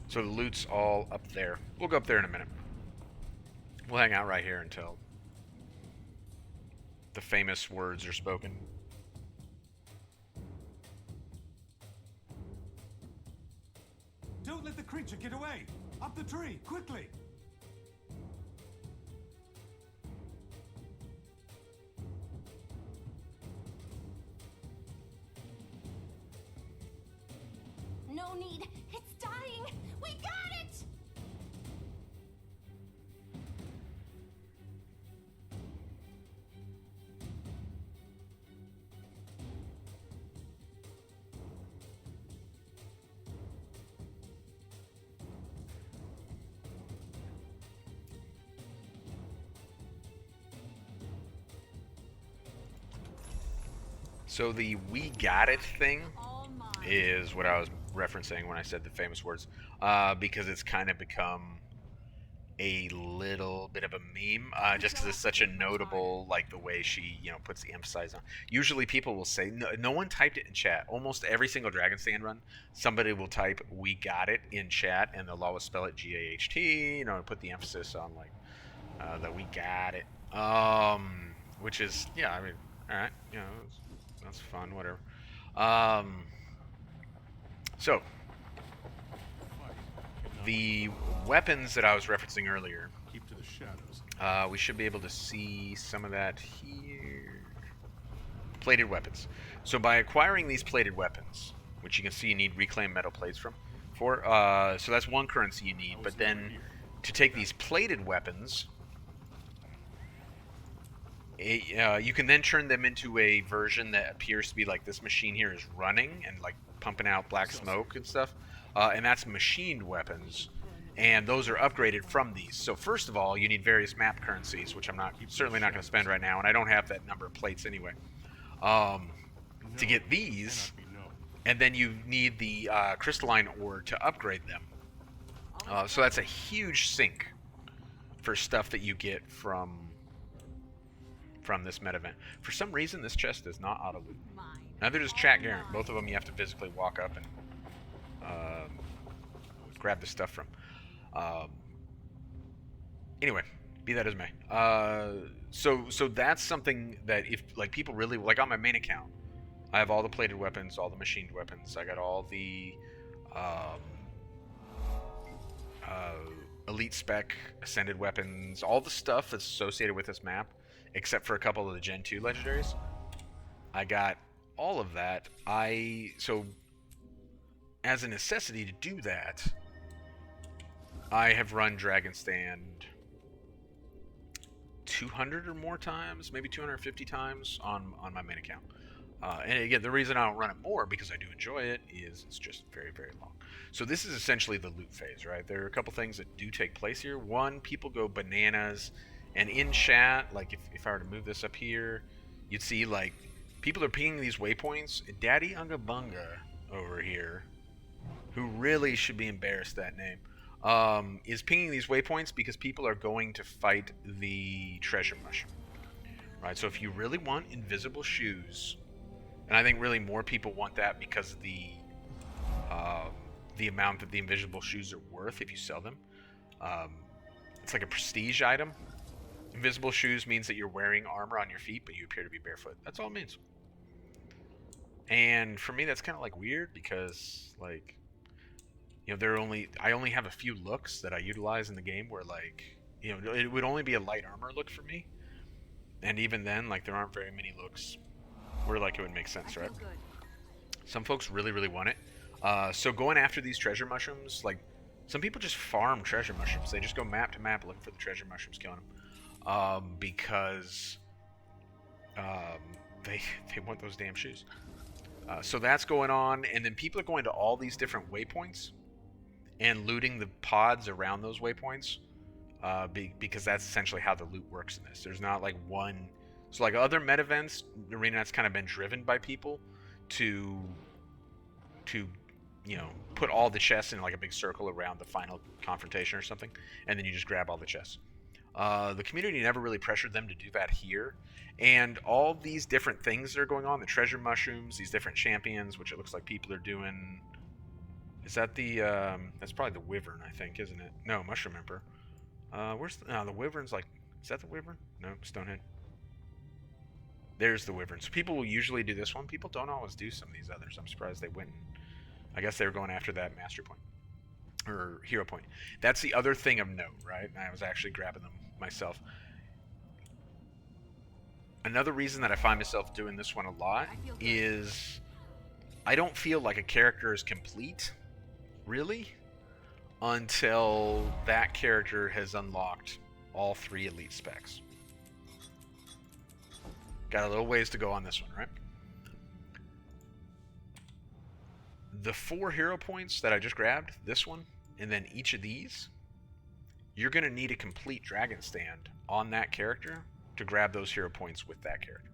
So the loot's all up there. We'll go up there in a minute. We'll hang out right here until the famous words are spoken. Don't let the creature get away. Up the tree, quickly. No need. It's dying. We got it. So the "we got it" thing is what I was referencing when I said the famous words, because it's kind of become a little bit of a meme, just because it's such a notable, like the way she, puts the emphasis on. Usually people will say, no one typed it in chat. Almost every single Dragonstand run, somebody will type "we got it" in chat, and they'll always spell it GAHT, put the emphasis on like that "we got it," which is, I mean, all right, that's fun, whatever. So, the weapons that I was referencing earlier, Keep to the shadows. we should be able to see some of that here. Plated weapons. So by acquiring these plated weapons, which you can see you need reclaimed metal plates for, so that's one currency you need. But then to take these plated weapons, you can then turn them into a version that appears to be like this machine here is running and like pumping out black smoke and stuff, and that's machined weapons, and those are upgraded from these. So first of all, you need various map currencies, which I'm certainly not going to spend right now, and I don't have that number of plates anyway, to get these. And then you need the crystalline ore to upgrade them. So that's a huge sink for stuff that you get from this meta event. For some reason, this chest is not auto loot. Neither does Chat Garrett. Both of them you have to physically walk up and grab the stuff from. Anyway, be that as may. So that's something that if like people really like on my main account, I have all the plated weapons, all the machined weapons. I got all the elite spec, ascended weapons, all the stuff that's associated with this map, except for a couple of the Gen 2 legendaries. I got all of that. So as a necessity to do that, I have run Dragonstand 200 or more times, maybe 250 times on my main account. And again, the reason I don't run it more, because I do enjoy it, is it's just very, very long. So this is essentially the loot phase, right? There are a couple things that do take place here. One, people go bananas, and in chat, like if I were to move this up here, you'd see like people are pinging these waypoints. Daddy Unga Bunga over here, who really should be embarrassed that name, is pinging these waypoints because people are going to fight the treasure mushroom, right? So if you really want invisible shoes, and I think really more people want that because of the amount that the invisible shoes are worth if you sell them. It's like a prestige item. Invisible shoes means that you're wearing armor on your feet, but you appear to be barefoot. That's all it means. And for me, that's kind of like weird because, like, you know, I only have a few looks that I utilize in the game where, like, you know, it would only be a light armor look for me. And even then, like, there aren't very many looks where, like, it would make sense, right? Some folks really, really want it. So going after these treasure mushrooms, like, some people just farm treasure mushrooms. They just go map to map looking for the treasure mushrooms, killing them. Because they want those damn shoes. So that's going on, and then people are going to all these different waypoints and looting the pods around those waypoints, because that's essentially how the loot works in this. There's not like one. So like other meta events, Arena that's kind of been driven by people to you know, put all the chests in like a big circle around the final confrontation or something, and then you just grab all the chests. The community never really pressured them to do that here, and all these different things that are going on, the treasure mushrooms, these different champions, which it looks like people are doing. Is that the that's probably the wyvern, I think, isn't it? No, mushroom emperor. Where's the wyvern's? Like, is that the wyvern? No, stonehead. There's the wyvern. So people will usually do this one. People don't always do some of these others. I'm surprised they went. I guess they were going after that master point or hero point. That's the other thing of note, right? And I was actually grabbing them myself. Another reason that I find myself doing this one a lot is I don't feel like a character is complete, really, until that character has unlocked all 3 elite specs. Got a little ways to go on this one, right? The 4 hero points that I just grabbed, this one, and then each of these, you're going to need a complete Dragonstand on that character to grab those hero points with that character.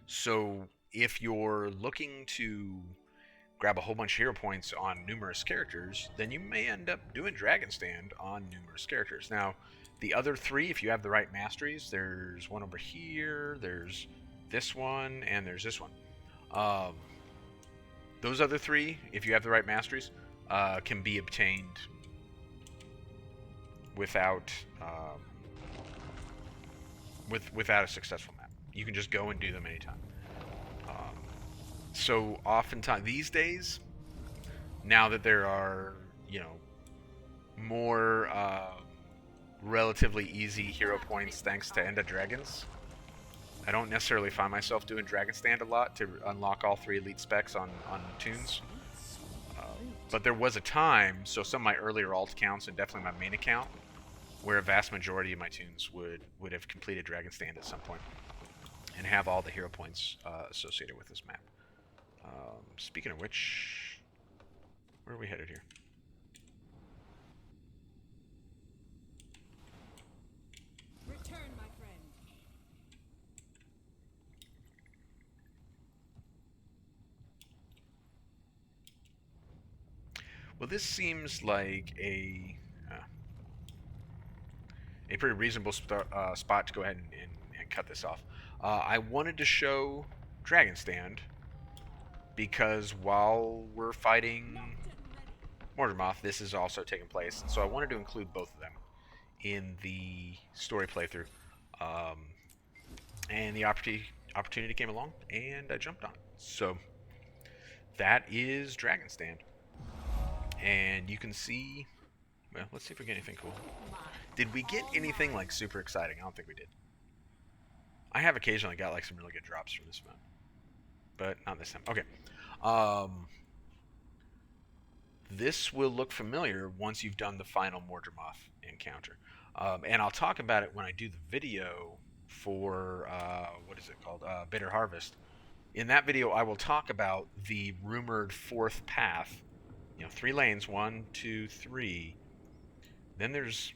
So if you're looking to grab a whole bunch of hero points on numerous characters, then you may end up doing Dragonstand on numerous characters. Now, the other 3, if you have the right masteries, there's one over here, there's this one, and there's this one. Those other 3, if you have the right masteries, can be obtained without without a successful map. You can just go and do them anytime. So oftentimes these days, now that there are, you know, more relatively easy hero points thanks to End of Dragons, I don't necessarily find myself doing Dragonstand a lot to unlock all 3 elite specs on tunes. But there was a time, so some of my earlier alt accounts and definitely my main account, where a vast majority of my tunes would have completed Dragonstand at some point and have all the hero points associated with this map. Speaking of which, where are we headed here? Return, my friend. Well, this seems like a pretty reasonable spot to go ahead and cut this off. I wanted to show Dragonstand because while we're fighting Mortimermoth, this is also taking place, and so I wanted to include both of them in the story playthrough. And the opportunity came along, and I jumped on it. So that is Dragonstand. And you can see Well, let's see if we get anything cool. Did we get anything like super exciting? I don't think we did. I have occasionally got like some really good drops from this map, but not this time. Okay. This will look familiar once you've done the final Mordremoth encounter. And I'll talk about it when I do the video for, what is it called? Bitter Harvest. In that video, I will talk about the rumored fourth path. 3 lanes, 1, 2, 3. Then there's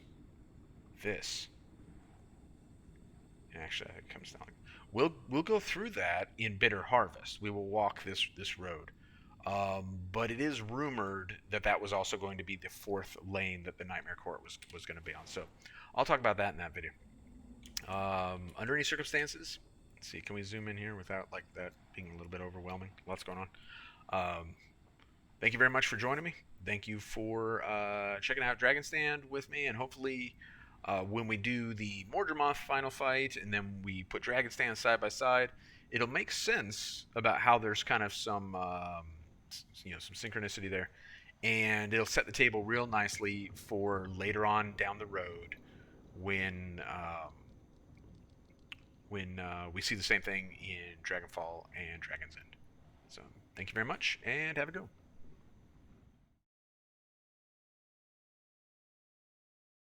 this. Actually, it comes down. We'll go through that in Bitter Harvest. We will walk this road. But it is rumored that was also going to be the 4th lane that the Nightmare Court was going to be on. So I'll talk about that in that video. Under any circumstances, let's see, can we zoom in here without like that being a little bit overwhelming? Lots going on. Thank you very much for joining me. Thank you for checking out Dragonstand with me, and hopefully when we do the Mordremoth final fight and then we put Dragonstand side by side, it'll make sense about how there's kind of some some synchronicity there, and it'll set the table real nicely for later on down the road when we see the same thing in Dragonfall and Dragon's End. So thank you very much, and have a go.